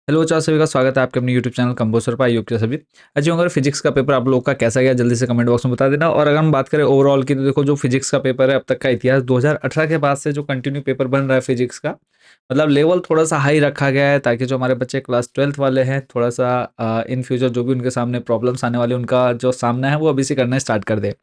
Hello बच्चों, आप सभी का स्वागत है आपके अपने यूट्यूब चैनल कंपोजर पर आयुक्त के सभी। अच्छा, अगर फिजिक्स का पेपर आप लोग का कैसा गया जल्दी से कमेंट बॉक्स में बता देना। और अगर हम बात करें ओवरऑल की तो देखो, जो फिजिक्स का पेपर है अब तक का इतिहास 2018 के बाद से जो कंटिन्यू पेपर बन रहा है फिजिक्स का, मतलब लेवल थोड़ा सा हाई रखा गया है ताकि जो हमारे बच्चे क्लास 12th वाले हैं थोड़ा सा इन फ्यूचर जो भी उनके सामने प्रॉब्लम्स आने वाले उनका जो सामना है वो अभी से करना स्टार्ट कर दे।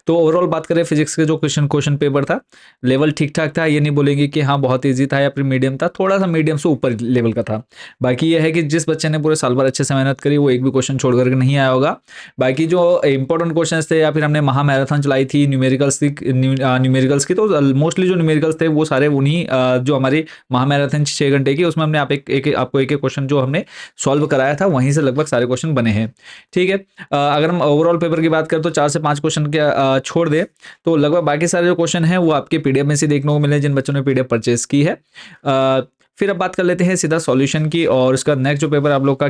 तो ओवरऑल बात करें फिजिक्स के जो क्वेश्चन क्वेश्चन पेपर था, लेवल ठीक ठाक था। ये नहीं बोलेंगे कि हाँ बहुत ईजी था या फिर मीडियम था, थोड़ा सा मीडियम से ऊपर लेवल का था। बाकी ये है कि जिस बच्चे ने पूरे साल भर अच्छे से मेहनत करी वो एक भी क्वेश्चन छोड़ करके नहीं आया होगा। बाकी जो इंपॉर्टेंट क्वेश्चन थे या फिर हमने महा मैराथन चलाई थी न्यूमेरिकल्स की, तो मोस्टली जो न्यूमेरिकल्स थे वो सारे उन्हीं जो हमारी महा मैराथन 6 घंटे की, उसमें हमने आपको एक एक क्वेश्चन जो हमने सॉल्व कराया था वहीं से लगभग सारे क्वेश्चन बने हैं। ठीक है। अगर हम ओवरऑल पेपर की बात करें तो 4 से 5 क्वेश्चन के छोड़ दे तो लगभग बाकी सारे जो क्वेश्चन हैं वो आपके पीडीएफ में से देखने को मिले जिन बच्चों ने पीडीएफ परचेज की है। फिर अब बात कर लेते हैं सीधा सॉल्यूशन की, और उसका नेक्स्ट जो पेपर आप लोग का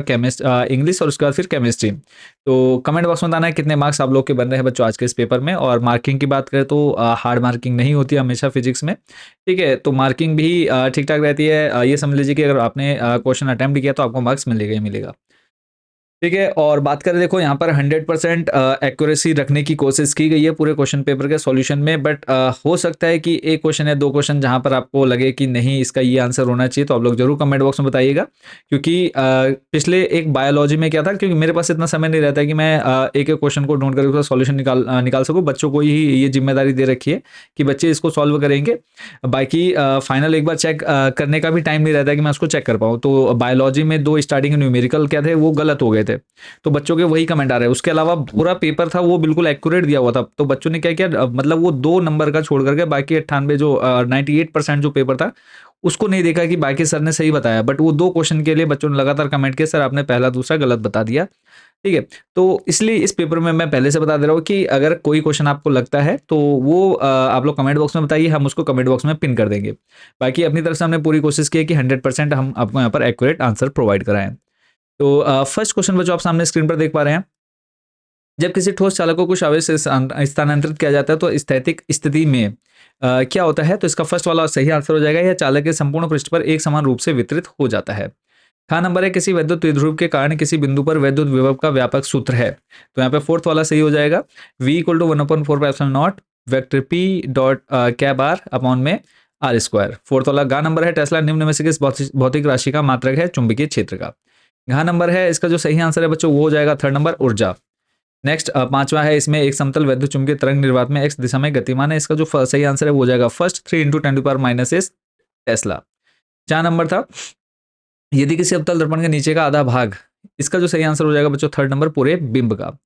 इंग्लिश और उसके बाद फिर केमिस्ट्री। तो कमेंट बॉक्स में बताना है कितने मार्क्स आप लोग के बन रहे हैं बच्चों आज के इस पेपर में। और मार्किंग की बात करें तो हार्ड मार्किंग नहीं होती है हमेशा फिजिक्स में। ठीक है, तो मार्किंग भी ठीक ठाक रहती है। ये समझ लीजिए कि अगर आपने क्वेश्चन अटेम्प्ट किया तो आपको मार्क्स मिलेगा ही मिलेगा। ठीक है, और बात करें देखो यहाँ पर 100% एक्यूरेसी रखने की कोशिश की गई है पूरे क्वेश्चन पेपर के सॉल्यूशन में। बट हो सकता है कि एक क्वेश्चन या दो क्वेश्चन जहाँ पर आपको लगे कि नहीं इसका ये आंसर होना चाहिए, तो आप लोग जरूर कमेंट बॉक्स में बताइएगा। क्योंकि पिछले एक बायोलॉजी में क्या था, क्योंकि मेरे पास इतना समय नहीं रहता है कि मैं एक एक क्वेश्चन को ढूंढ कर उसका सॉल्यूशन निकाल सकूँ। बच्चों को ही ये जिम्मेदारी दे रखी है कि बच्चे इसको सॉल्व करेंगे। बाकी फाइनल एक बार चेक करने का भी टाइम नहीं रहता है कि मैं उसको चेक कर पाऊँ। तो बायोलॉजी में दो स्टार्टिंग न्यूमेरिकल क्या थे वो गलत हो गए थे, तो बच्चों के वही कमेंट आ रहे हैं। उसके अलावा पूरा पेपर था वो बिल्कुल एक्यूरेट दिया हुआ था, तो बच्चों ने क्या किया, मतलब वो 2 नंबर का छोड़ करके बाकी 98 जो 98% जो पेपर था उसको नहीं देखा कि बाकी सर ने सही बताया। बट वो 2 क्वेश्चन के लिए बच्चों ने लगातार कमेंट किया, सर आपने पहला दूसरा गलत बता दिया। ठीक है, तो इसलिए इस पेपर में मैं पहले से बता दे रहा हूँ कि अगर कोई क्वेश्चन आपको लगता है तो वो आप लोग कमेंट बॉक्स में बताइए, हम उसको कमेंट बॉक्स में पिन कर देंगे। बाकी अपनी तरफ से हमने पूरी कोशिश की है कि 100% हम आपको यहाँ पर एक्यूरेट आंसर प्रोवाइड कराएं। तो फर्स्ट क्वेश्चन बच्चों आप सामने स्क्रीन पर देख पा रहे हैं। जब किसी ठोस चालक को कुछ आवेश से स्थानांतरित किया जाता है तो स्थैतिक स्थिति में क्या होता है, तो इसका फर्स्ट वाला सही आंसर हो जाएगा, यह चालक के संपूर्ण पृष्ठ पर एक समान रूप से वितरित हो जाता है। ख नंबर है, किसी वैद्युत द्विध्रुव के कारण किसी बिंदु पर वैद्युत विभव का व्यापक सूत्र है, तो यहाँ पे फोर्थ वाला सही हो जाएगा। V equal to 1/4 vector P dot cap r upon में आर स्क्वायर। फोर्थ वाला गा नंबर है, टेस्ला निम्न में से किस भौतिक राशि का मात्रक है चुंबकीय क्षेत्र का। घ नंबर है, इसका जो सही आंसर है बच्चों वो हो जाएगा थर्ड नंबर ऊर्जा। नेक्स्ट पांचवा है, इसमें एक समतल वैद्युत चुंबकीय तरंग निर्वात में एक्स दिशा में गतिमान है, इसका जो सही आंसर है वो हो जाएगा फर्स्ट 3 × 10⁻⁻⁸ टेस्ला। 4 नंबर था, यदि किसी अवतल दर्पण के नीचे का आधा भाग, इसका जो सही आंसर हो जाएगा बच्चों थर्ड नंबर पूरे बिंब का।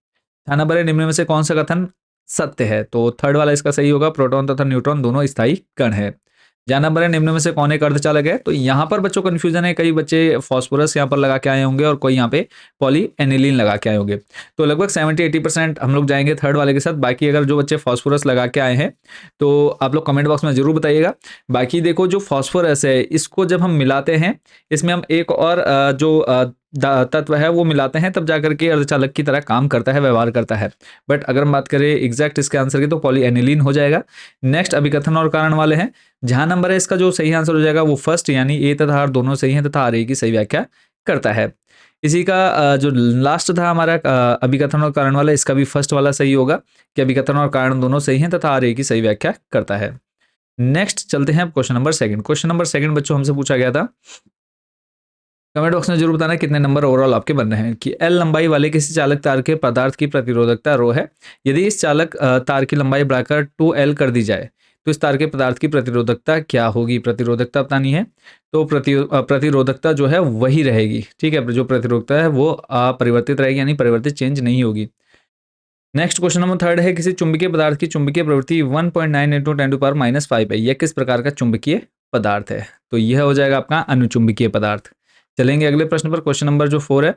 6 नंबर है, निम्न में से कौन सा कथन सत्य है, तो थर्ड वाला इसका सही होगा, प्रोटॉन तथा न्यूट्रॉन दोनों स्थायी कण है। जहाँ नंबर है, निम्न में से कौन एक अर्धचालक है, तो यहाँ पर बच्चों कंफ्यूजन है, कई बच्चे फॉस्फोरस यहाँ पर लगा के आए होंगे और कोई यहाँ पे पॉली एनिलीन लगा के आए होंगे। तो लगभग 70-80% हम लोग जाएंगे थर्ड वाले के साथ। बाकी अगर जो बच्चे फॉस्फोरस लगा के आए हैं तो आप लोग कमेंट बॉक्स में जरूर बताइएगा। बाकी देखो जो फॉस्फोरस है इसको जब हम मिलाते हैं, इसमें हम एक और तत्व है वो मिलाते हैं, तब जाकर के अर्धचालक की तरह काम करता है, व्यवहार करता है। बट अगर हम बात करें एग्जैक्ट इसके आंसर की तो पॉली एनिलीन हो जाएगा। नेक्स्ट अभिकथन और कारण वाले हैं। जहां नंबर है, इसका जो सही आंसर हो जाएगा वो फर्स्ट, यानी ए तथा आर दोनों सही हैं तथा आर ए की सही व्याख्या करता है। इसी का जो लास्ट था हमारा अभिकथन और कारण वाला, इसका भी फर्स्ट वाला सही होगा कि अभिकथन और कारण दोनों सही हैं तथा आर ए की सही व्याख्या करता है। नेक्स्ट चलते हैं question number second. Question number second बच्चों हमसे पूछा गया था, कमेंट बॉक्स में जरूर बताना कितने नंबर ओवरऑल आपके बन रहे हैं, कि एल लंबाई वाले किसी चालक तार के पदार्थ की प्रतिरोधकता रो है, यदि इस चालक तार की लंबाई बढ़ाकर 2L कर दी जाए तो इस तार के पदार्थ की प्रतिरोधकता क्या होगी। प्रतिरोधकता बतानी है, तो प्रतिरोधकता जो है वही रहेगी। ठीक है, जो प्रतिरोधकता है वो अपरिवर्तित रहेगी, यानी परिवर्तित चेंज नहीं होगी। नेक्स्ट क्वेश्चन नंबर थर्ड है, किसी चुंबकीय पदार्थ की चुंबकीय प्रवृत्ति 1.9 × 10⁻⁵ है, यह किस प्रकार का चुंबकीय पदार्थ है, तो यह हो जाएगा आपका अनुचुंबकीय पदार्थ। चलेंगे अगले प्रश्न पर, क्वेश्चन नंबर जो 4 है।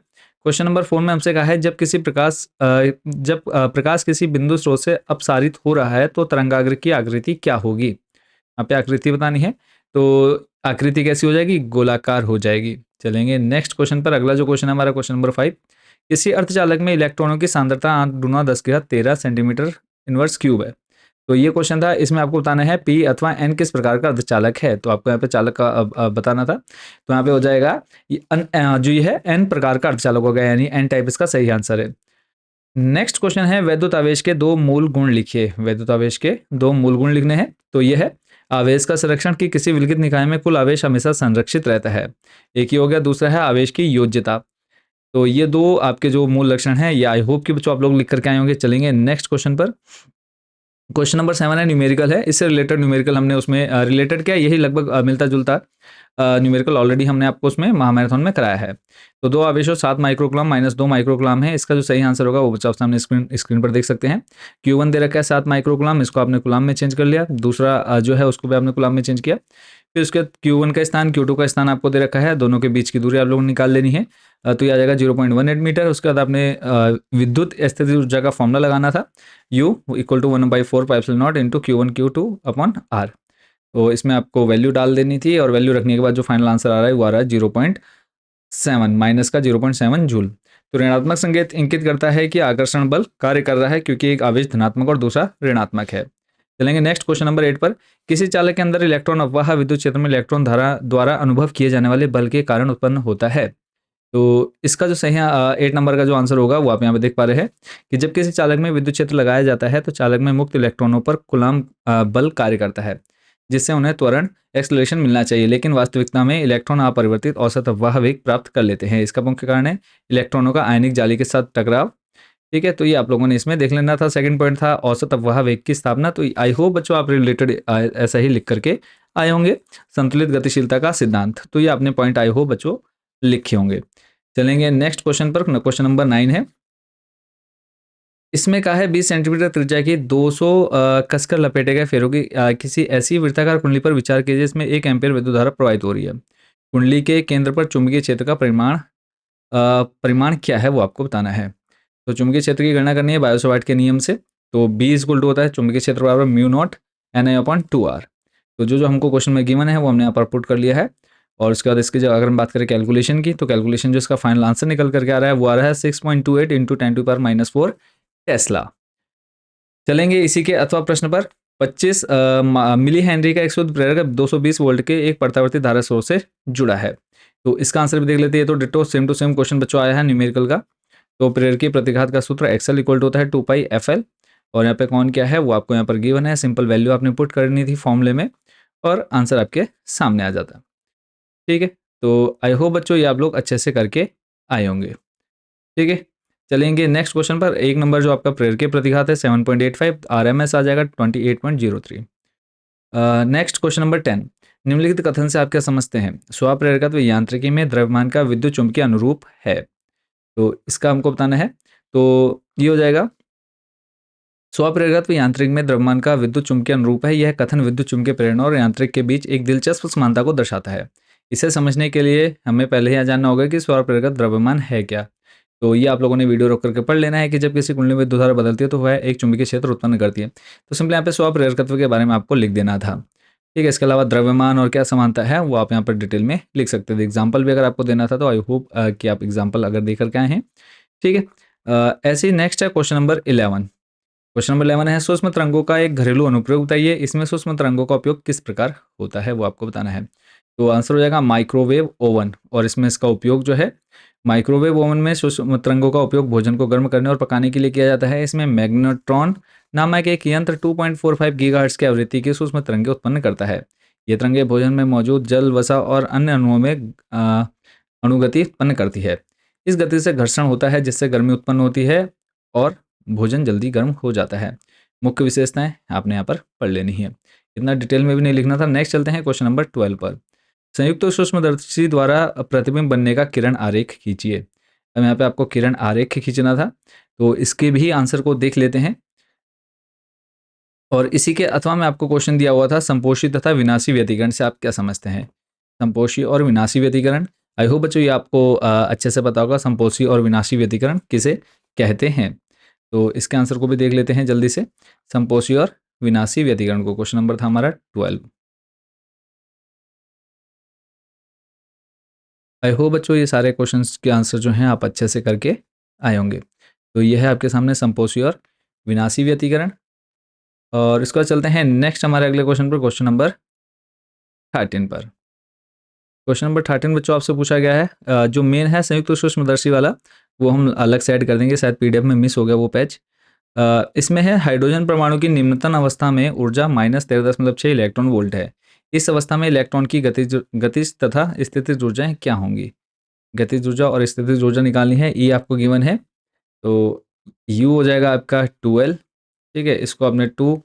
क्वेश्चन नंबर 4 में हमसे कहा है, जब प्रकाश किसी बिंदु स्रोत से अपसारित हो रहा है तो तरंगाग्र की आकृति क्या होगी। यहाँ पे आकृति बतानी है, तो आकृति कैसी हो जाएगी, गोलाकार हो जाएगी। चलेंगे नेक्स्ट क्वेश्चन पर। अगला जो क्वेश्चन है हमारा क्वेश्चन नंबर 5, किसी अर्धचालक में इलेक्ट्रॉनों की सांद्रता 8 × 10⁻13 सेंटीमीटर इनवर्स क्यूब है, तो ये क्वेश्चन था, इसमें आपको बताना है पी अथवा एन किस प्रकार का अर्धचालक है। तो आपको यहाँ पे चालक का बताना था, तो यहाँ पे हो जाएगा जो ये है एन प्रकार का अर्धचालक हो गया, यानी एन टाइप इसका सही आंसर है। नेक्स्ट क्वेश्चन है वैद्युत आवेश के दो मूल गुण लिखिए। वैद्युत आवेश के दो मूल गुण लिखने हैं। तो ये है आवेश का संरक्षण, की किसी विलगित निकाय में कुल आवेश हमेशा संरक्षित रहता है, एक ही हो गया। दूसरा है आवेश की योज्यता। तो ये दो आपके जो मूल लक्षण हैं, ये आई होप कि बच्चों आप लोग लिख करके आए होंगे। चलेंगे नेक्स्ट क्वेश्चन पर। क्वेश्चन नंबर 7 है न्यूमेरिकल है, इससे रिलेटेड न्यूमेरिकल हमने उसमें रिलेटेड क्या, यही लगभग मिलता जुलता न्यूमेरिकल ऑलरेडी हमने आपको उसमें महामैराथन में कराया है। तो दो आवेशों 7 माइक्रोकूलम माइनस 2 माइक्रोकूलम है, इसका जो सही आंसर होगा वो बच्चा आप सामने स्क्रीन पर देख सकते हैं। Q1 दे रखा है 7 माइक्रोकूलम, इसको आपने कूलम में चेंज कर लिया। दूसरा जो है उसको भी आपने कूलम में चेंज किया। फिर उसके Q1 का स्थान Q2 का स्थान आपको दे रखा है, दोनों के बीच की दूरी आप लोगों ने निकाल लेनी है। तो ये आ जाएगा 0.18 मीटर। उसके बाद आपने विद्युत स्थिति ऊर्जा का फॉर्मूला लगाना था, U equal to 1/4 pi epsilon naught into Q1 Q2 upon R। तो इसमें आपको वैल्यू डाल देनी थी, और वैल्यू रखने के बाद जो फाइनल आंसर आ रहा है वो आ रहा है 0.7 माइनस का 0.7 जूल। तो ऋणात्मक संकेत इंगित करता है कि आकर्षण बल कार्य कर रहा है, क्योंकि एक आवेश धनात्मक और दूसरा ऋणात्मक है। चलेंगे नेक्स्ट क्वेश्चन नंबर 8 पर। किसी चालक के अंदर इलेक्ट्रॉन अपवाह विद्युत क्षेत्र में इलेक्ट्रॉन धारा द्वारा अनुभव किए जाने वाले बल के कारण उत्पन्न होता है। तो इसका जो सही 8 नंबर का जो आंसर होगा वो आप यहाँ पे देख पा रहे हैं कि जब किसी चालक में विद्युत क्षेत्र लगाया जाता है तो चालक में मुक्त इलेक्ट्रॉनों पर कूलम्ब बल कार्य करता है, जिससे उन्हें त्वरण एक्सेलरेशन मिलना चाहिए, लेकिन वास्तविकता में इलेक्ट्रॉन अपरिवर्तित औसत अपवाह वेग प्राप्त कर लेते हैं। इसका मुख्य कारण है इलेक्ट्रॉनों का आयनिक जाली के साथ टकराव। ठीक है, तो ये आप लोगों ने इसमें देख लेना था। सेकंड पॉइंट था औसत अपवाह वेग की स्थापना। तो आई होप बच्चों आप रिलेटेड ऐसा ही लिख करके आए होंगे। संतुलित गतिशीलता का सिद्धांत, तो ये आपने पॉइंट आई होप बच्चों लिखे होंगे। चलेंगे नेक्स्ट क्वेश्चन पर। क्वेश्चन नंबर 9 है, इसमें कहा है 20 सेंटीमीटर त्रिज्या की 200 कसकर लपेटे गए फेरों की किसी ऐसी वृत्ताकार कुंडली पर विचार कीजिए जिसमें 1 एम्पीयर विद्युत धारा प्रवाहित हो रही है। कुंडली के केंद्र पर चुंबकीय क्षेत्र का परिमाण क्या है वो आपको बताना है। तो चुंबकीय क्षेत्र की गणना करनी है बायो-सावर्ट के नियम से। तो B इक्वल टू होता है चुंबकीय क्षेत्र बराबर mu naught NI upon 2R। तो जो जो हमको क्वेश्चन में गिवन है वो हमने यहाँ पर पुट कर लिया है। और उसके बाद इसकी जो अगर हम बात करें कैलकुलेशन की, तो कैलकुलेशन जो इसका फाइनल आंसर निकल करके आ रहा है वो आ रहा है 6.28 इंटू 10⁻⁻4 टेस्ला। चलेंगे इसी के अथवा प्रश्न पर। 25 मिली हेनरी का एक शुद्ध प्रेरक 220 वोल्ट के एक प्रत्यावर्ती धारा स्रोत से जुड़ा है। तो इसका आंसर भी देख लेते हैं। तो ditto same to same question बच्चों आया है न्यूमेरिकल का। तो प्रेरकीय प्रतिघात का सूत्र एक्सएल इक्वल टू होता है 2πfl, और यहाँ पे कौन क्या है वो आपको यहाँ पर गिवन है। सिंपल वैल्यू आपने पुट करनी थी फॉर्मूले में, और आंसर आपके सामने आ जाता है। ठीक है, तो आई होप बच्चों ये आप लोग अच्छे से करके आए होंगे। ठीक है, चलेंगे नेक्स्ट क्वेश्चन पर। एक नंबर जो आपका प्रेरकीय प्रतिघात है 7.85, RMS आ जाएगा 28.03। नेक्स्ट क्वेश्चन नंबर 10, निम्नलिखित कथन से आप क्या समझते हैं? स्वप्रेरकत्व यांत्रिकी में द्रव्यमान का विद्युत चुंबकीय अनुरूप है। तो इसका हमको बताना है। तो ये हो जाएगा स्वप्रेरकत्व यांत्रिक में द्रव्यमान का विद्युत चुंबकीय अनुरूप है। यह कथन विद्युत चुंबकीय प्रेरण और यांत्रिक के बीच एक दिलचस्प समानता को दर्शाता है। इसे समझने के लिए हमें पहले यह जानना होगा कि स्वप्रेरकत्व द्रव्यमान है क्या। तो ये आप लोगों ने वीडियो रोक करके पढ़ लेना है कि जब किसी कुंडली में विद्युत धारा बदलती है तो वह एक चुंबकीय क्षेत्र उत्पन्न करती है। तो सिंपली यहाँ पे स्वप्रेरकत्व के बारे में आपको लिख देना था। ठीक है, इसके अलावा द्रव्यमान और क्या समानता है वो आप यहाँ पर डिटेल में लिख सकते थे। एग्जाम्पल भी अगर आपको देना था तो आई होप कि आप एग्जाम्पल अगर देकर के आए हैं। ठीक है, ऐसे ही नेक्स्ट है क्वेश्चन नंबर 11। क्वेश्चन नंबर 11 है सूक्ष्म तरंगों का एक घरेलू अनुप्रयोग बताइए। इसमें सूक्ष्म तरंगों का उपयोग किस प्रकार होता है वो आपको बताना है। तो आंसर हो जाएगा माइक्रोवेव ओवन, और इसमें इसका उपयोग जो है माइक्रोवेव ओवन में सूक्ष्म तरंगों का उपयोग भोजन को गर्म करने और पकाने के लिए किया जाता है। इसमें मैग्नेट्रॉन नामक एक यंत्र 2.45 गीगाहर्ट्ज की आवृत्ति की सूक्ष्म तरंगें उत्पन्न करता है। ये तरंगें भोजन में मौजूद जल, वसा और अन्य अणुओं में अणुगति उत्पन्न करती है। इस गति से घर्षण होता है जिससे गर्मी उत्पन्न होती है और भोजन जल्दी गर्म हो जाता है। मुख्य विशेषताएं आपने यहाँ पर पढ़ लेनी है, इतना डिटेल में भी नहीं लिखना था। नेक्स्ट चलते हैं क्वेश्चन नंबर 12 पर। संयुक्त सूक्ष्मदर्शी द्वारा प्रतिबिंब बनने का किरण आरेख खींचिए। अब यहाँ पे आपको किरण आरेख खींचना था, तो इसके भी आंसर को देख लेते हैं। और इसी के अथवा में आपको क्वेश्चन दिया हुआ था संपोषी तथा विनाशी व्यतिकरण से आप क्या समझते हैं। संपोषी और विनाशी व्यतिकरण, आई होप बच्चों ये आपको अच्छे से पता होगा संपोषी और विनाशी व्यतिकरण किसे कहते हैं। तो इसके आंसर को भी देख लेते हैं जल्दी से। संपोषी और विनाशी व्यतिकरण को, क्वेश्चन नंबर था हमारा 12। आई होप बच्चों ये सारे क्वेश्चंस के आंसर जो हैं आप अच्छे से करके आए होंगे। तो ये है आपके सामने संपोषी और विनाशी व्यतिकरण। और इसके बाद चलते हैं नेक्स्ट हमारे अगले क्वेश्चन पर, क्वेश्चन नंबर 13 पर। क्वेश्चन नंबर 13 बच्चों आपसे पूछा गया है, जो मेन है संयुक्त सूक्ष्मदर्शी वाला, वो हम अलग से ऐड कर देंगे, शायद पीडीएफ में मिस हो गया वो पेज। इसमें है हाइड्रोजन परमाणु की निम्नतम अवस्था में ऊर्जा -13.6 इलेक्ट्रॉन वोल्ट है। इस अवस्था में इलेक्ट्रॉन की गतिज तथा स्थितिज ऊर्जाएं क्या होंगी? गतिज ऊर्जा और स्थितिज ऊर्जा निकालनी है। ई आपको गिवन है, तो यू हो जाएगा आपका 12, ठीक है, इसको आपने 2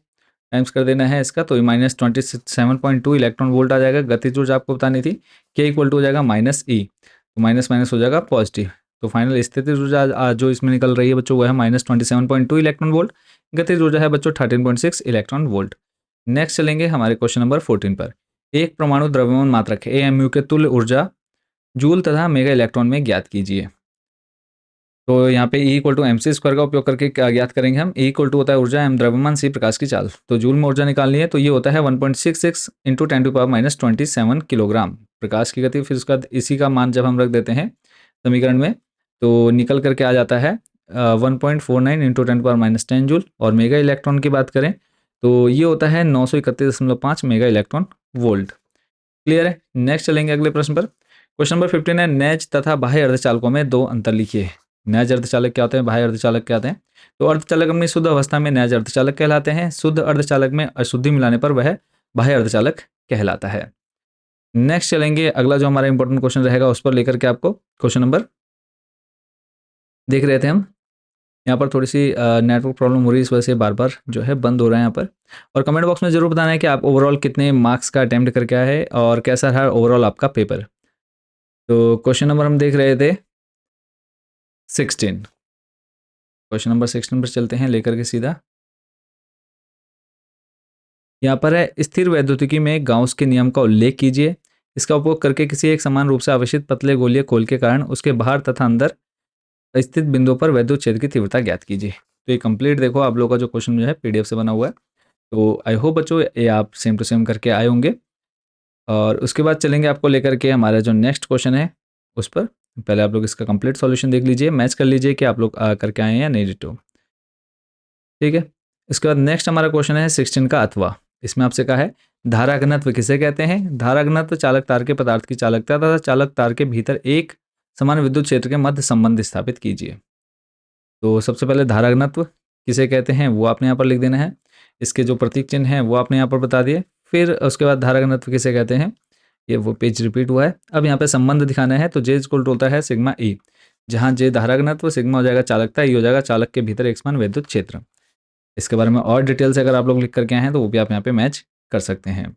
टाइम्स कर देना है इसका, तो -27.2 इलेक्ट्रॉन वोल्ट आ जाएगा। गतिज ऊर्जा आपको बतानी थी, के इक्वल टू हो जाएगा -E, तो माइनस माइनस हो जाएगा पॉजिटिव। तो फाइनल स्थितिज ऊर्जा जो इसमें निकल रही है बच्चों, वो है -27.2 इलेक्ट्रॉन वोल्ट। गतिज ऊर्जा है बच्चों 13.6 इलेक्ट्रॉन वोल्ट। नेक्स्ट चलेंगे हमारे क्वेश्चन नंबर 14 पर। एक परमाणु द्रव्यमान मात्रक एएमयू के तुल्य ऊर्जा जूल तथा मेगा इलेक्ट्रॉन में ज्ञात कीजिए। तो यहाँ पे E equal to M C square का उपयोग करके क्या ज्ञात करेंगे हम? E इक्वल टू होता है ऊर्जा, एम द्रव्यमान, सी प्रकाश की चाल। तो जूल में ऊर्जा निकालनी है, तो ये होता है 1.66 इंटू 10⁻⁻27 किलोग्राम प्रकाश की गति। फिर उसके बाद इसी का मान जब हम रख देते हैं समीकरण में, तो निकल करके आ जाता है 1.49 इंटू 10⁻10 जूल। और मेगा इलेक्ट्रॉन की बात करें तो ये होता है 931.5 मेगा इलेक्ट्रॉन वोल्ट। क्लियर है? नेक्स्ट चलेंगे अगले प्रश्न पर। क्वेश्चन नंबर 15 है, नैज तथा बाह्य अर्धचालकों में दो अंतर लिखिए। नैज अर्धचालक क्या होते हैं, बाह्य अर्धचालक क्या होते हैं? तो अर्धचालक अपनी शुद्ध अवस्था में नैज अर्धचालक कहलाते हैं। शुद्ध अर्धचालक में अशुद्धि मिलाने पर वह बाह्य अर्धचालक कहलाता है। नेक्स्ट चलेंगे, अगला जो हमारा इंपॉर्टेंट क्वेश्चन रहेगा उस पर लेकर के आपको क्वेश्चन नंबर देख रहे थे हम। यहाँ पर थोड़ी सी नेटवर्क प्रॉब्लम हो रही है, इस वजह से बार बार जो है बंद हो रहा है यहाँ पर। और कमेंट बॉक्स में जरूर बताना है कि आप ओवरऑल कितने मार्क्स का अटेम्प्ट करके आए हैं और कैसा रहा ओवरऑल आपका पेपर। तो क्वेश्चन नंबर हम देख रहे थे 16। क्वेश्चन नंबर 16 पर चलते हैं लेकर के सीधा। यहाँ पर है, स्थिर वैद्युतिकी में गाउस के नियम का उल्लेख कीजिए। इसका उपयोग करके किसी एक समान रूप से आवेशित पतले गोलीय खोल के कारण उसके बाहर तथा अंदर स्थित बिंदुओं पर वैद्युत क्षेत्र की तीव्रता ज्ञात कीजिए। तो ये कंप्लीट देखो आप लोगों का जो क्वेश्चन जो है पीडीएफ से बना हुआ है। तो आई होप बच्चों ये आप सेम टू सेम करके आए होंगे। और उसके बाद चलेंगे आपको लेकर के हमारा जो नेक्स्ट क्वेश्चन है उस पर। पहले आप लोग इसका कंप्लीट सॉल्यूशन देख लीजिए, मैच कर लीजिए कि आप लोग करके आए हैं या नहीं डिटो। ठीक है, इसके बाद नेक्स्ट हमारा क्वेश्चन है 16 का अथवा। इसमें आपसे कहा है, धारा घनत्व किसे कहते हैं? धारा घनत्व चालक तार के पदार्थ की चालकता तथा चालक तार के भीतर एक समान विद्युत क्षेत्र के मध्य संबंध स्थापित कीजिए। तो सबसे पहले धारा घनत्व किसे कहते हैं वो आपने यहाँ पर लिख देना है। इसके जो प्रतीक चिन्ह हैं वो आपने यहाँ पर बता दिए। फिर उसके बाद धारा घनत्व किसे कहते हैं, ये वो पेज रिपीट हुआ है। अब यहाँ पे संबंध दिखाना है, तो जे इक्वल टू होता है सिग्मा ई, जहाँ जे धारा घनत्व, सिग्मा हो जाएगा चालकता, ई हो जाएगा चालक के भीतर एक समान विद्युत क्षेत्र। इसके बारे में और डिटेल से अगर आप लोग लिख करके आए हैं तो वो भी आप यहाँ पे मैच कर सकते हैं।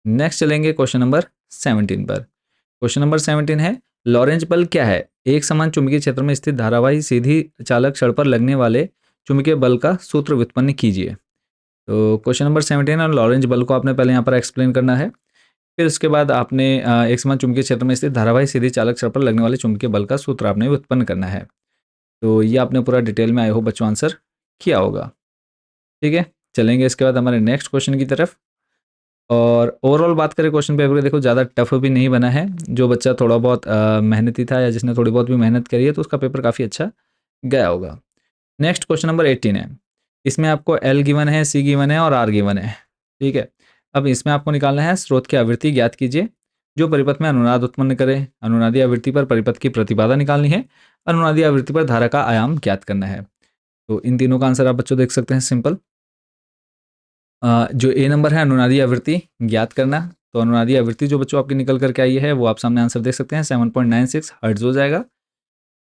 नेक्स्ट चलेंगे क्वेश्चन नंबर 17 पर। क्वेश्चन नंबर 17 है, लॉरेंज बल क्या है? एक समान चुंबकीय क्षेत्र में स्थित धारावाही सीधी चालक छड़ पर लगने वाले चुंबकीय बल का सूत्र व्युत्पन्न कीजिए। तो क्वेश्चन नंबर 17 और लॉरेंज बल को आपने पहले यहाँ पर एक्सप्लेन करना है। फिर उसके बाद आपने एक समान चुंबकीय क्षेत्र में स्थित धारावाही सीधी चालक छड़ पर लगने वाले चुंबकीय बल का सूत्र आपने व्युत्पन्न करना है। तो ये आपने पूरा डिटेल में आई होप बच्चों आंसर किया होगा। ठीक है, चलेंगे इसके बाद हमारे नेक्स्ट क्वेश्चन की तरफ। और ओवरऑल बात करें क्वेश्चन पेपर के, देखो ज़्यादा टफ भी नहीं बना है। जो बच्चा थोड़ा बहुत मेहनती था या जिसने थोड़ी बहुत भी मेहनत करी है तो उसका पेपर काफ़ी अच्छा गया होगा। नेक्स्ट क्वेश्चन नंबर 18 है। इसमें आपको एल गिवन है, सी गिवन है और आर गिवन है। ठीक है, अब इसमें आपको निकालना है स्रोत की आवृत्ति ज्ञात कीजिए जो परिपथ में अनुनाद उत्पन्न करे। अनुनादी आवृत्ति पर परिपथ की प्रतिबाधा निकालनी है। अनुनादी आवृत्ति पर धारा का आयाम ज्ञात करना है। तो इन तीनों का आंसर आप बच्चों देख सकते हैं, सिंपल। जो ए नंबर है अनुनादी आवृत्ति ज्ञात करना, तो अनुनादी आवृत्ति जो बच्चों आपकी निकल करके आई है वो आप सामने आंसर देख सकते हैं, 7.96 हर्ट्ज हो जाएगा।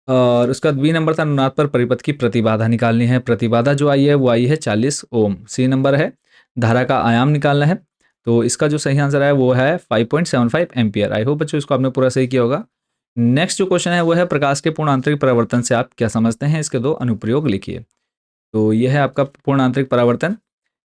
और उसका बाद बी नंबर था अनुनाद पर परिपथ की प्रतिबाधा निकालनी है। प्रतिबाधा जो आई है वो आई है 40 ओम। सी नंबर है धारा का आयाम निकालना है। तो इसका जो सही आंसर है वो है 5.75 एम्पियर। आई होप बच्चों इसको आपने पूरा सही किया होगा। नेक्स्ट जो क्वेश्चन है वो है, प्रकाश के पूर्ण आंतरिक परावर्तन से आप क्या समझते हैं? इसके दो अनुप्रयोग लिखिए। तो यह है आपका पूर्ण आंतरिक परावर्तन,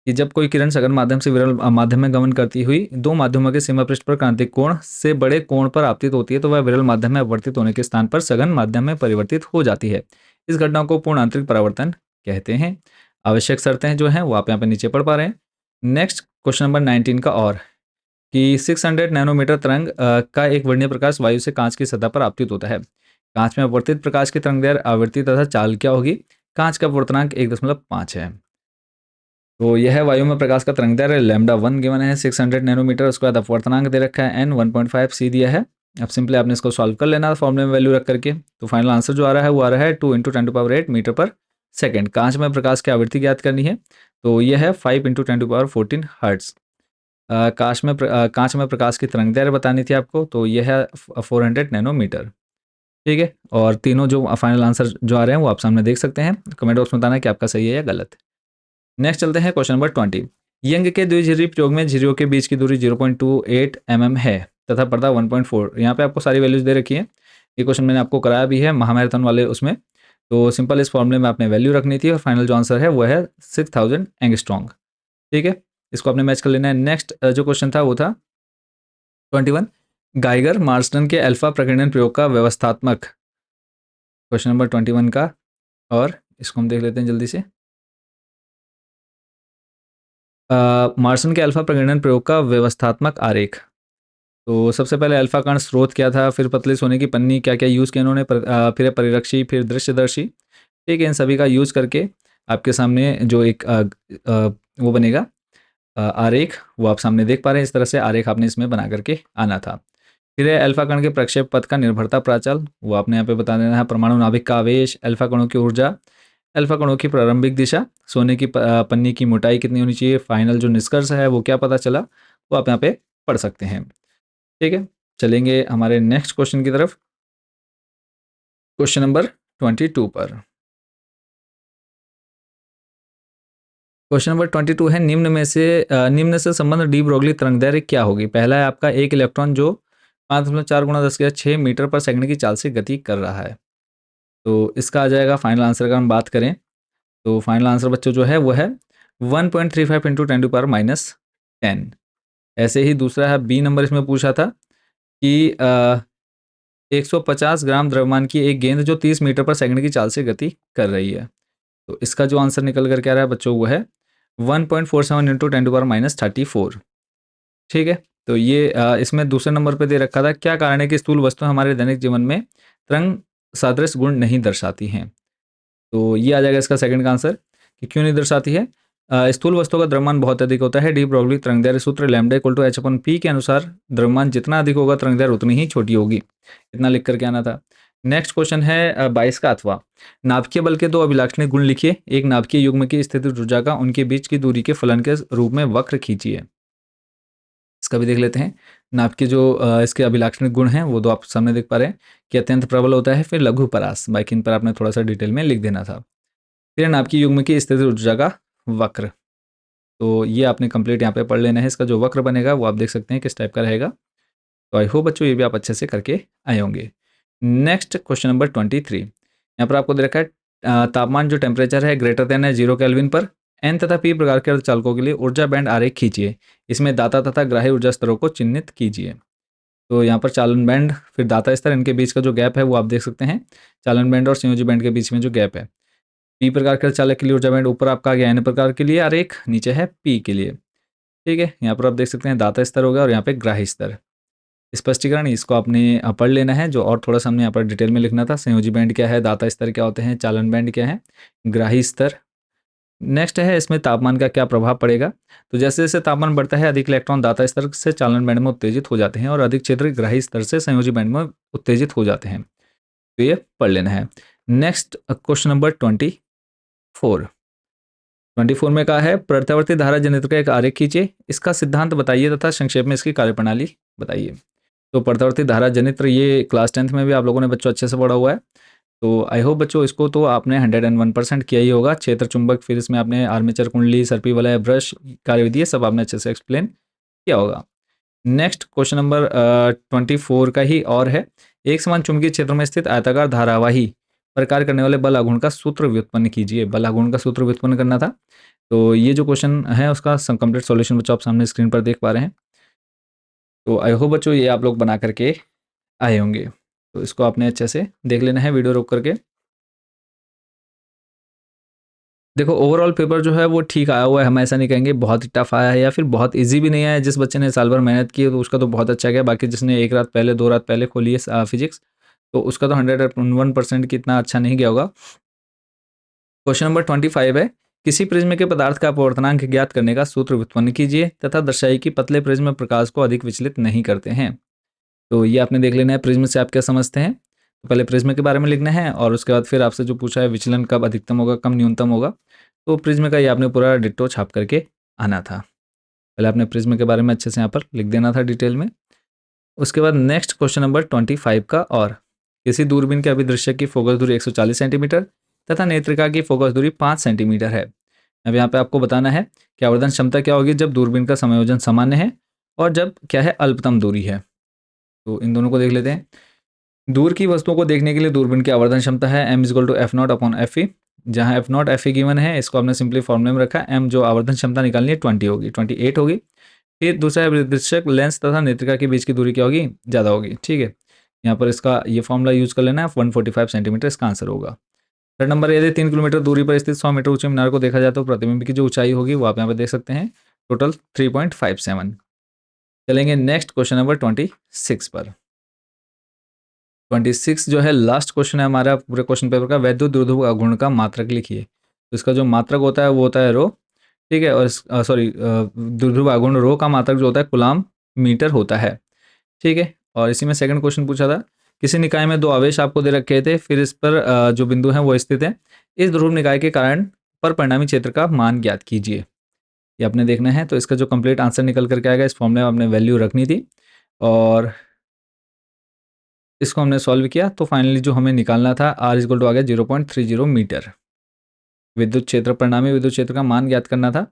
कि जब कोई किरण सघन माध्यम से विरल माध्यम में गमन करती हुई दो माध्यमों के सीमा पृष्ठ पर क्रांतिक कोण से बड़े कोण पर आपतित होती है तो वह विरल माध्यम में अपवर्तित होने के स्थान पर सघन माध्यम में परिवर्तित हो जाती है। इस घटना को पूर्ण आंतरिक परावर्तन कहते हैं। आवश्यक शर्तें जो हैं वो आप यहाँ पे नीचे पढ़ पा रहे हैं। नेक्स्ट क्वेश्चन नंबर 19 का और, कि 600 नैनोमीटर तरंग का एक वर्णीय प्रकाश वायु से कांच की सतह पर आपतित होता है। कांच में अपवर्तित प्रकाश की तरंगदैर्घ्य आवृत्ति तथा चाल क्या होगी? कांच का अपवर्तनांक 1.5 है। तो यह है वायु में प्रकाश का तरंग दैर्घ्य लैम्डा 1 गिवन है 600 नैनोमीटर, उसके बाद अपवर्तनांक दे रखा है n 1.5 c दिया है। अब सिंपली आपने इसको सॉल्व कर लेना फॉर्मूले में वैल्यू रख करके। तो फाइनल आंसर जो आ रहा है वो आ रहा है 2 × 10⁸ मीटर पर सेकंड। कांच में प्रकाश की आवृत्ति ज्ञात करनी है, तो यह है 5 × 10⁻14 हर्ट्ज। कांच में प्रकाश की तरंग दैर्घ्य बतानी थी आपको, तो यह है 400 नैनोमीटर। ठीक है, और तीनों जो फाइनल आंसर जो आ रहे हैं वो आप सामने देख सकते हैं। कमेंट बॉक्स में बताना है कि आपका सही है या गलत। नेक्स्ट चलते हैं क्वेश्चन नंबर 20। यंग के द्विझिरी प्रयोग में झिरियों के बीच की दूरी 0.28 mm है तथा पर्दा 1.4। यहाँ पे आपको सारी वैल्यूज दे रखी है। ये क्वेश्चन मैंने आपको कराया भी है महामैराथन वाले उसमें। तो सिंपल इस फॉर्मूले में आपने वैल्यू रखनी थी और फाइनल जो आंसर है वो है 6000 एंगस्ट्रॉन्ग। ठीक है, इसको आपने मैच कर लेना है। नेक्स्ट जो क्वेश्चन था वो था 21। गाइगर मार्सटन के अल्फा प्रकीर्णन प्रयोग का व्यवस्थात्मक, क्वेश्चन नंबर 21 का, और इसको हम देख लेते हैं जल्दी से। मार्सन के अल्फा प्रकीर्णन प्रयोग का व्यवस्थात्मक आरेख। तो सबसे पहले अल्फा कण स्रोत क्या था, फिर पतली सोने की पन्नी, क्या क्या यूज़ किया इन्होंने, फिर परिरक्षी, फिर दृश्यदर्शी। ठीक है, इन सभी का यूज़ करके आपके सामने जो एक वो बनेगा आरेख, वो आप सामने देख पा रहे हैं। इस तरह से आरेख आपने इसमें बना करके आना था। फिर है अल्फा कण के प्रक्षेप पथ का निर्भरता प्राचल, वो आपने यहाँ पे बता देना है। परमाणु नाभिक का आवेश, अल्फा कणों की ऊर्जा, अल्फा कणों की प्रारंभिक दिशा, सोने की पन्नी की मोटाई कितनी होनी चाहिए, फाइनल जो निष्कर्ष है वो क्या पता चला, वो आप यहाँ पे पढ़ सकते हैं। ठीक है, चलेंगे हमारे नेक्स्ट क्वेश्चन की तरफ, क्वेश्चन नंबर 22 पर। क्वेश्चन नंबर 22 है निम्न से संबंध डी ब्रोगली तरंग दैर्घ्य क्या होगी। पहला है आपका एक इलेक्ट्रॉन जो 5.4 × 10⁻6 मीटर पर सेकंड की चाल से गति कर रहा है। तो इसका आ जाएगा फाइनल आंसर का हम बात करें, तो फाइनल आंसर बच्चों जो है वो है 1.35 × 10⁻10। ऐसे ही दूसरा है बी नंबर, इसमें पूछा था कि 150 ग्राम द्रव्यमान की एक गेंद जो 30 मीटर पर सेकंड की चाल से गति कर रही है। तो इसका जो आंसर निकल कर क्या रहा है बच्चों वो है 1.47 × 10⁻34। ठीक है, तो ये इसमें दूसरे नंबर पे दे रखा था क्या कारण है कि स्थूल वस्तु हमारे दैनिक जीवन में तरंग सादृश गुण नहीं दर्शाती हैं। तो ये आ जाएगा इसका सेकंड का आंसर कि क्यों नहीं दर्शाती है। स्थूल वस्तुओं का द्रव्यमान बहुत अधिक होता है। डी ब्रोगली तरंग दैर्घ्य सूत्र लैम्डा = h/p के अनुसार द्रव्यमान जितना अधिक होगा तरंग दैर्घ्य उतनी ही छोटी होगी। इतना लिख करके आना था। नेक्स्ट क्वेश्चन है 22 का अथवा। नाभिकीय बल के दो अभिलाक्षणिक गुण लिखिए। एक नाभिकीय युग्म की स्थिति ऊर्जा का उनके बीच की दूरी के फलन के रूप में वक्र खींचिए। इसका भी देख लेते हैं। नाभिकीय जो इसके अभिलाक्षणिक गुण हैं वो दो आप सामने देख पा रहे हैं कि अत्यंत प्रबल होता है, फिर लघु परास। बाकी इन पर आपने थोड़ा सा डिटेल में लिख देना था। फिर नाभिकीय युग्म की स्थिति ऊर्जा का वक्र, तो ये आपने कंप्लीट यहाँ पे पढ़ लेना है। इसका जो वक्र बनेगा वो आप देख सकते हैं किस टाइप का रहेगा। तो आई होप बच्चों ये भी आप अच्छे से करके आए होंगे। Next question number 23। यहाँ पर आपको दे रखा है तापमान जो टेम्परेचर है ग्रेटर देन है 0 केल्विन पर एन तथा पी प्रकार के अर्धचालकों के लिए ऊर्जा बैंड आरेख खींचिए। इसमें दाता तथा ग्राही ऊर्जा स्तरों को चिन्हित कीजिए। तो यहाँ पर चालन बैंड फिर दाता स्तर, इनके बीच का जो गैप है वो आप देख सकते हैं। चालन बैंड और संयोजी बैंड के बीच में जो गैप है। पी प्रकार के चालक के लिए ऊर्जा बैंड ऊपर आपका आ गया एन प्रकार के लिए आरेख, नीचे है पी के लिए। ठीक है, यहाँ पर आप देख सकते हैं दाता स्तर हो गया और यहाँ पे ग्राही स्तर। स्पष्टीकरण इसको आपने पढ़ लेना है जो, और थोड़ा सा हमने यहाँ पर डिटेल में लिखना था। संयोजी बैंड क्या है, दाता स्तर क्या होते हैं, चालन बैंड क्या है, ग्राही स्तर। नेक्स्ट है इसमें तापमान का क्या प्रभाव पड़ेगा। तो जैसे जैसे तापमान बढ़ता है अधिक इलेक्ट्रॉन दाता स्तर से चालन बैंड में उत्तेजित हो जाते हैं और अधिक क्षेत्र ग्राही स्तर से संयोजी बैंड में उत्तेजित हो जाते हैं। तो ये पढ़ लेना है। नेक्स्ट क्वेश्चन नंबर 24 में कहा है प्रत्यावर्ती धारा जनित्र का एक आरेख खींचिए। इसका सिद्धांत बताइए तथा संक्षेप में इसकी कार्यप्रणाली बताइए। तो प्रत्यावर्ती धारा जनित्र ये क्लास 10th में भी आप लोगों ने बच्चों अच्छे से पढ़ा हुआ है। तो आई होप बच्चों इसको तो आपने 101% किया ही होगा। क्षेत्र चुंबक, फिर इसमें आपने आर्मेचर कुंडली, सर्पी वलय, ब्रश, कार्यविधि सब आपने अच्छे से एक्सप्लेन किया होगा। नेक्स्ट क्वेश्चन नंबर 24 का ही और है। एक समान चुंबकीय क्षेत्र में स्थित आयताकार धारावाही पर कार्य करने वाले बल आघूर्ण का सूत्र व्युत्पन्न कीजिए। बल आघूर्ण का सूत्र व्युत्पन्न करना था। तो ये जो क्वेश्चन है उसका कंप्लीट सॉल्यूशन बच्चों आप सामने स्क्रीन पर देख पा रहे हैं। तो आई होप बच्चों ये आप लोग बना करके आए होंगे। तो इसको आपने अच्छे से देख लेना है वीडियो रोक करके। देखो ओवरऑल पेपर जो है वो ठीक आया हुआ है, हम ऐसा नहीं कहेंगे बहुत ही टफ आया है या फिर बहुत इजी भी नहीं आया है। जिस बच्चे ने साल भर मेहनत की है तो उसका तो बहुत अच्छा गया। बाकी जिसने एक रात पहले 2 रात पहले खोली है फिजिक्स, तो उसका तो 101% की इतना अच्छा नहीं गया होगा। क्वेश्चन नंबर 25 है किसी प्रिज्म के पदार्थ का अपवर्तनांक ज्ञात करने का सूत्र व्युत्पन्न कीजिए तथा दर्शाइए कि पतले प्रिज्म प्रकाश को अधिक विचलित नहीं करते हैं। तो ये आपने देख लेना है प्रिज्म से आप क्या समझते हैं। तो पहले प्रिज्म के बारे में लिखना है और उसके बाद फिर आपसे जो पूछा है विचलन कब अधिकतम होगा कब न्यूनतम होगा, तो प्रिज्म का ये आपने पूरा डिट्टो छाप करके आना था। पहले आपने प्रिज्म के बारे में अच्छे से यहाँ पर लिख देना था डिटेल में। उसके बाद नेक्स्ट क्वेश्चन नंबर 25 का, और किसी दूरबीन के अभिदृश्य की फोकस दूरी 140 सेंटीमीटर तथा नेत्रिका की फोकस दूरी 5 सेंटीमीटर है। अब यहाँ पे आपको बताना है कि आवर्धन क्षमता क्या होगी जब दूरबीन का समायोजन सामान्य है और जब क्या है अल्पतम दूरी है। तो इन दोनों को देख लेते हैं। दूर की वस्तुओं को देखने के लिए दूरबीन की आवर्धन क्षमता है m is to F naught upon F E, जहाँ F naught F E given है, इसको आपने सिंपली फॉर्मूले में रखा है। m जो आवर्धन क्षमता निकालनी है 20 होगी, 28 होगी। फिर दूसरा अभिदृश्यक लेंस तथा नेत्रिका के बीच की दूरी क्या होगी, ज़्यादा होगी, ठीक है। यहाँ पर इसका ये फॉर्मूला यूज कर लेना है, 145 सेंटीमीटर इसका आंसर होगा। थर्ड नंबर, यदि 3 किलोमीटर दूरी पर स्थित 100 मीटर ऊंचे मीनार को देखा जाए तो प्रतिबिंब की जो ऊंचाई होगी वो आप यहाँ पर देख सकते हैं, टोटल 3.57। चलेंगे नेक्स्ट क्वेश्चन नंबर 26 पर। 26 जो है लास्ट क्वेश्चन है हमारा पूरे क्वेश्चन पेपर का। वैद्युत द्विध्रुव आघूर्ण का मात्रक लिखिए। तो इसका जो मात्रक होता है वो होता है रो, ठीक है। और सॉरी, द्विध्रुव आघूर्ण रो का मात्रक जो होता है कूलाम मीटर होता है, ठीक है। और इसी में सेकंड क्वेश्चन पूछा था, किसी निकाय में दो आवेश आपको दे रखे थे, फिर इस पर जो बिंदु हैं वो स्थित हैं, इस ध्रुव निकाय के कारण पर परिणामी क्षेत्र का मान ज्ञात कीजिए। ये आपने देखना है। तो इसका जो कंप्लीट आंसर निकल करके आएगा, इस फॉर्मूले में आपने वैल्यू रखनी थी और इसको हमने सॉल्व किया तो फाइनली जो हमें निकालना था R इक्वल टू आ गया 0.30 मीटर। विद्युत क्षेत्र, परिणामी विद्युत क्षेत्र का मान ज्ञात करना था।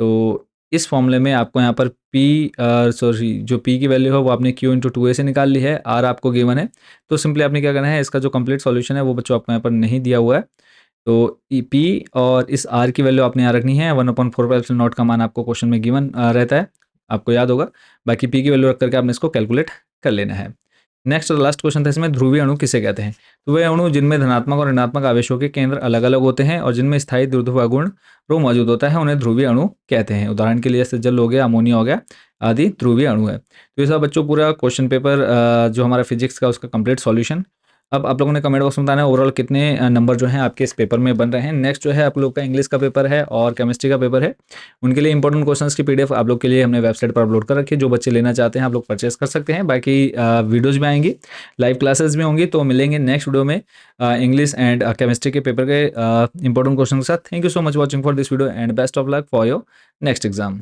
तो इस फॉर्मूले में आपको यहाँ पर जो P की वैल्यू है वो आपने Q इंटू 2A से निकाल ली है, R आपको गिवन है। तो सिंपली आपने क्या करना है, इसका जो कंप्लीट सॉल्यूशन है वो बच्चों आपको यहाँ पर नहीं दिया हुआ है। तो P और इस R की वैल्यू आपने यहाँ रखनी है। 1/4 का मान आपको क्वेश्चन में गिवन रहता है, आपको याद होगा। बाकी P की वैल्यू रख करके आपने इसको कैलकुलेट कर लेना है। नेक्स्ट और लास्ट क्वेश्चन था इसमें, ध्रुवीय अणु किसे कहते हैं। तो वे अणु जिनमें धनात्मक और ऋणात्मक आवेशों के केंद्र अलग अलग होते हैं और जिनमें स्थायी द्विध्रुव आघूर्ण रो मौजूद होता है, उन्हें ध्रुवीय अणु कहते हैं। उदाहरण के लिए जैसे जल हो गया, अमोनिया हो गया, आदि ध्रुवीय अणु है। तो ये सब बच्चों पूरा क्वेश्चन पेपर जो हमारा फिजिक्स का उसका कंप्लीट सॉल्यूशन। अब आप लोगों ने कमेंट बॉक्स में बताना है ओवरऑल कितने नंबर जो हैं आपके इस पेपर में बन रहे हैं। नेक्स्ट जो है आप लोग का इंग्लिश का पेपर है और केमिस्ट्री का पेपर है, उनके लिए इंपॉर्टेंट क्वेश्चंस की पीडीएफ आप लोग के लिए हमने वेबसाइट पर अपलोड कर रखी है। जो बच्चे लेना चाहते हैं आप लोग परचेस कर सकते हैं। बाकी वीडियोज़ भी आएंगी, लाइव क्लासेस भी होंगी। तो मिलेंगे नेक्स्ट वीडियो में इंग्लिश एंड केमिस्ट्री के पेपर के इंपॉर्टेंट क्वेश्चन के साथ। Thank you so much watching for this video and best of luck for your next exam.